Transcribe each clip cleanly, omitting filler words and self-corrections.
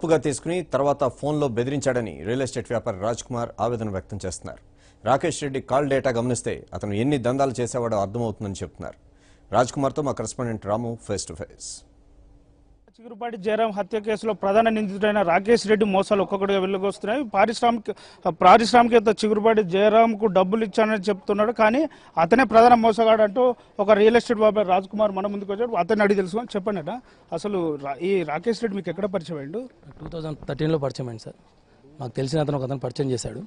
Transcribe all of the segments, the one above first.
తప్పుగా తీసుకుని తర్వాత ఫోన్లో బెదిరించాడని రియల్ ఎస్టేట్ వ్యాపారి రాజ్ కుమార్ ఆవేదన వ్యక్తం చేస్తున్నారు. రాకేష్ రెడ్డి కాల్ డేటా గమనిస్తే అతను ఎన్ని దందాలు చేసేవాడో అర్థమవుతుందని చెప్తున్నారు. రాజ్ కుమార్తో మా correspondent Ramu face to face. Chigurupati Jayaram హత్య కేసులో ప్రధాన నిందితుడైన రాకేష్ రెడ్డి మోసాలు ఒక్కొక్కటిగా వెలుగొస్తున్నాయి. పారిశ్రామికవేత్త చిగురుపాటి జయరాంకు డబ్బులు ఇచ్చానని చెప్తున్నాడు, కానీ అతనే ప్రధాన మోసగాడు అంటూ ఒక రియల్ ఎస్టేట్ వ్యాపారి రాజ్ కుమార్ మన ముందుకు వచ్చాడు. అతన్ని అడిగి తెలుసుకొని చెప్పండి అట, అసలు ఈ రాకేష్ రెడ్డి మీకు ఎక్కడ పరిచయం అయ్యిండు? 2013లో పరిచయం అయింది సార్. మాకు తెలిసిన అతను ఒక అతను పరిచయం చేశాడు.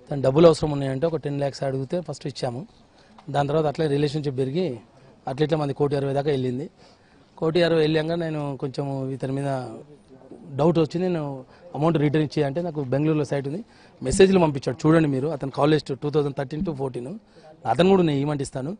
తను డబ్బులు అవసరం ఉన్నాయంటే ఒక 10 lakhs అడిగితే ఫస్ట్ ఇచ్చాము. దాని తర్వాత అట్లే రిలేషన్షిప్ పెరిగి అట్లా మంది 1,60,00,000 దాకా వెళ్ళింది. 1,60,00,000 వెళ్ళాక నేను కొంచెం ఇతని మీద డౌట్ వచ్చి నేను అమౌంట్ రిటర్న్ ఇచ్చి అంటే నాకు బెంగళూరులో సైట్ ఉంది, మెసేజ్లు పంపించాడు. చూడండి మీరు, అతను కాల్ లిస్ట్ 2013 to 14. అతను కూడా నేను ఈమెంట్ ఇస్తాను.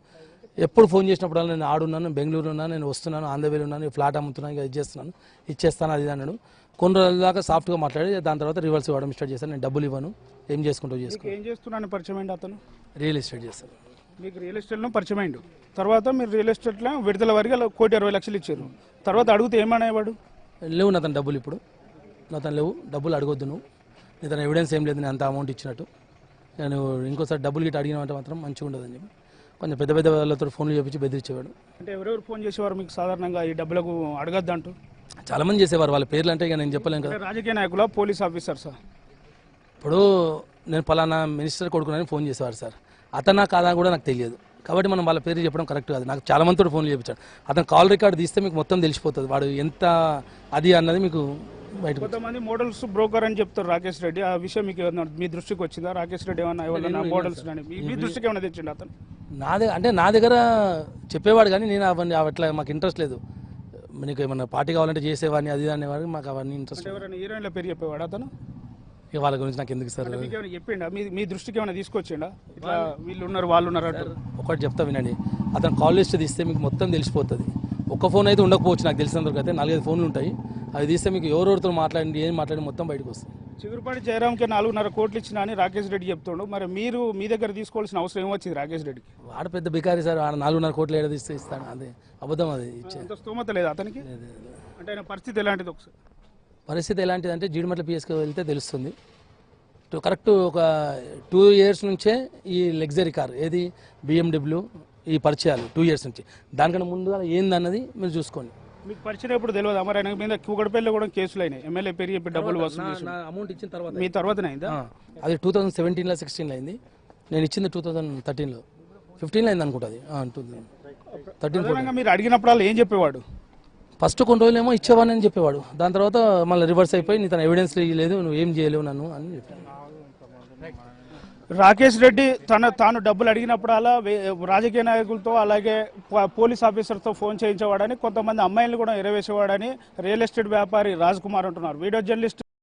ఎప్పుడు ఫోన్ చేసినప్పుడు నేను ఆడున్నాను, బెంగళూరు ఉన్నాను, నేను వస్తున్నాను, ఆంధ్రవేలు ఉన్నాను, ఫ్లాట్ అమ్ముతున్నాను, ఇది చేస్తున్నాను, ఇచ్చేస్తాను అది అన్నాడు. కొన్ని రోజుల దాకా సాఫ్ట్గా మాట్లాడి దాని తర్వాత రివర్స్ ఇవ్వడం స్టార్ట్ చేశాను. నేను డబ్బులు ఇవ్వను, ఏం చేసుకుంటూ ఏం చేస్తున్నాను పరిచయం అయింది అతను? రియల్ ఎస్టేట్ చేస్తాను. మీకు రియల్ ఎస్టేట్లో పరిచయం అయిండు. తర్వాత మీరు రియల్ ఎస్టేట్లో విడుదల వరకు 1,60,00,000 ఇచ్చారు. తర్వాత అడిగితే ఏమనేవాడు? లేవు నా తన డబ్బులు, ఇప్పుడు నా తను లేవు, డబ్బులు అడగొద్దు నువ్వు, నీ తన ఎవిడెన్స్ ఏం లేదు, నేను అంత అమౌంట్ ఇచ్చినట్టు. నేను ఇంకోసారి డబ్బులు గిట్ట అడిగినట్టు మాత్రం మంచిగా ఉండదని చెప్పి కొంచెం పెద్ద పెద్ద వాళ్ళతో ఫోన్లు చేపించి బెదిరించేవాడు. అంటే ఎవరెవరు ఫోన్ చేసేవారు మీకు సాధారణంగా ఈ డబ్బులకు అడగద్దు అంటూ? చాలా మంది చేసేవారు. వాళ్ళ పేర్లు అంటే ఇక నేను చెప్పలేను కదా. రాజకీయ నాయకుల, పోలీస్ ఆఫీసర్సా? ఇప్పుడు నేను పలానా మినిస్టర్ కొడుకునని ఫోన్ చేసేవారు సార్. అతనా కాదా కూడా నాకు తెలియదు, కాబట్టి మనం వాళ్ళ పేరు చెప్పడం కరెక్ట్ కాదు. నాకు చాలా మందితో ఫోన్లు చేయించాడు. అతను కాల్ రికార్డు తీస్తే మీకు మొత్తం తెలిసిపోతుంది వాడు ఎంత అది అన్నది మీకు బయట. కొంతమంది మోడల్స్ బ్రోకర్ అని చెప్తారు రాకేష్ రెడ్డి. ఆ విషయం మీకు మీ దృష్టికి వచ్చిందా? రాకేష్ రెడ్డి ఏమన్నా మోడల్స్ మీ దృష్టికి ఏమైనా తెచ్చిండు అతను? నా దగ్గర చెప్పేవాడు, కానీ నేను అవన్నీ అట్లా మాకు ఇంట్రెస్ట్ లేదు. నీకు ఏమన్నా పార్టీ కావాలంటే చేసేవాడిని అది అనేవాడు, మాకు అవన్నీ ఇంట్రెస్ట్. ఎవరైనా హీరోయిన్ల పేరు చెప్పేవాడు అతను? ఇక వాళ్ళ గురించి నాకు ఎందుకు సార్. మీకు ఏమైనా చెప్పిండా? మీ దృష్టికి ఏమైనా తీసుకొచ్చిండా? ఇట్లా వీళ్ళు ఉన్నారు వాళ్ళు ఉన్నారు అంటారు? ఒకటి చెప్తా వినండి, అతను కాల్ లిస్ట్ తీస్తే మీకు మొత్తం తెలిసిపోతుంది. ఒక్క ఫోన్ అయితే ఉండకపోవచ్చు, నాకు తెలిసినందుకు అయితే 4-5 ఫోన్లు ఉంటాయి. అవి తీస్తే మీకు ఎవరెవరితో మాట్లాడి ఏం మాట్లాడి మొత్తం బయటకు వస్తుంది. చిగురుపాటి జయరాంకి 4.5 కోట్లు ఇచ్చినా అని రాకేష్ రెడ్డి చెప్తుండు. మరి మీరు మీ దగ్గర తీసుకోవాల్సిన అవసరం ఏమొచ్చింది రాకేష్ రెడ్డికి? వాడు పెద్ద బికారీ సార్, వాడు 4.5 కోట్లు ఏడా తీస్తే ఇస్తాను, అదే అబద్ధం. అది అంత స్తోమత లేదు అతనికి. అంటే ఆయన పరిస్థితి ఎలాంటిది? ఒకసారి పరిస్థితి ఎలాంటిదంటే జీడిమట్ల పిఎస్కి వెళ్తే తెలుస్తుంది. కరెక్ట్ ఒక 2 years నుంచే ఈ లగ్జరీ కార్ ఏది BMW ఈ పరిచయాలు 2 years నుంచి. దానికన్నా ముందుగా ఏందన్నది మీరు చూసుకోండి. మీకు పరిచయం ఎప్పుడు తెలియదు? మరి ఆయన మీద కూకడపల్లిలో కూడా కేసులు అయినాయి. ఎమ్మెల్యే పేరు చెప్పి డబ్బులు వసూలు చేసి అమౌంట్ ఇచ్చిన తర్వాత మీ తర్వాతనే అయిందా? అది 2017లో 16లో అయింది. నేను ఇచ్చింది 2013లో 15లో అయింది అనుకుంటుంది. 2013 మీరు అడిగినప్పుడు ఏం చెప్పేవాడు? ఫస్ట్ కొన్ని రోజులేమో ఇచ్చేవాడిని అని చెప్పేవాడు. దాని తర్వాత మళ్ళీ రివర్స్ అయిపోయి నీ తన ఎవిడెన్స్ లేదు, నువ్వు ఏం చేయలేవు నన్ను అని చెప్పాను. రాకేష్ రెడ్డి తాను డబ్బులు అడిగినప్పుడల్లా రాజకీయ నాయకులతో అలాగే పోలీస్ ఆఫీసర్తో ఫోన్ చేయించేవాడని, కొంతమంది అమ్మాయిలను కూడా ఎరవేసేవాడని రియల్ ఎస్టేట్ వ్యాపారి రాజ్ కుమార్ అంటున్నారు. Video journalist